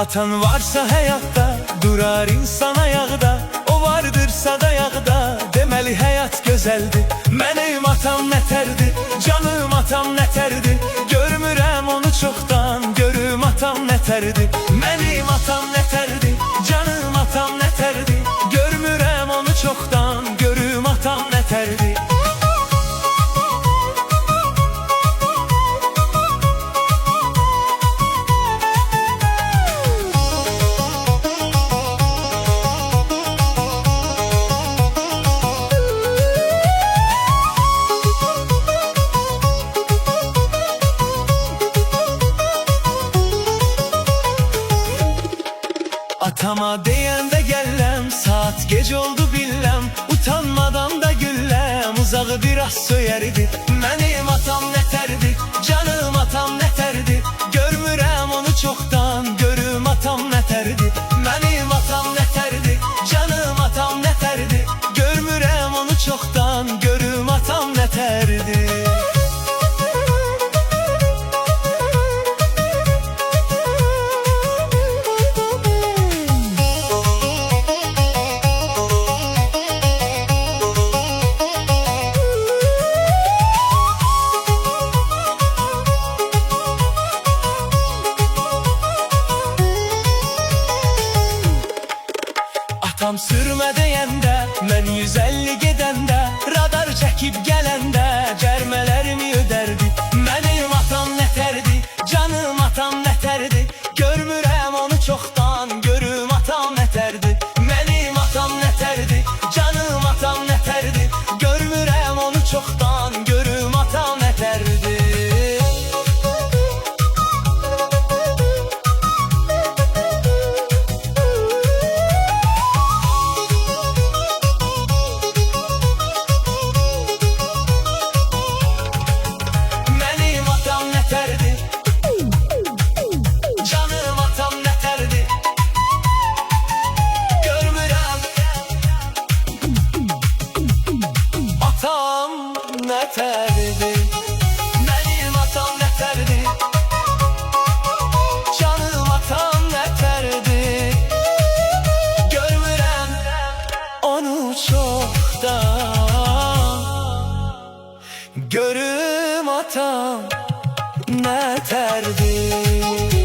Atan varsa hayatta, durar insan ayaqda. O vardırsa dayaqda, deməli həyat gözəldir. Mənim atam nətərdir, canım atam nətərdir. Görmürəm onu çoxdan, görüm atam nətərdir. Mənim atam nətərdir, canım atam nətərdir. Görmürəm onu çoxdan, görüm atam nətərdir. Atama deyəndə gəlləm, saat gec oldu billəm. Utanmadan da gülləm, uzağı biraz söyərdi. Mənim atam nətərdir, canım atam nətərdir. Görmürəm onu çoxdan, görüm atam nətərdir. Mənim atam nətərdir, canım atam nətərdir. Görmürəm onu çoxdan, görüm atam nətərdir. Atam sürmə deyəndə, mən 150 gedəndə, radar çəkib gələndə, cərmələrimi ödərdi. Mənim atam nətərdi, canım atam nətərdi. Görmürəm onu çoxdan, görüm atam nətərdi. Mənim atam nətərdi, canım atam nətərdi. Görmürəm onu çoxdan, görüm atam nətərdi. Nətərdi, mənim atam nətərdi, canım atam nətərdi. Görmürəm onu çoxdan, görüm atam nətərdi.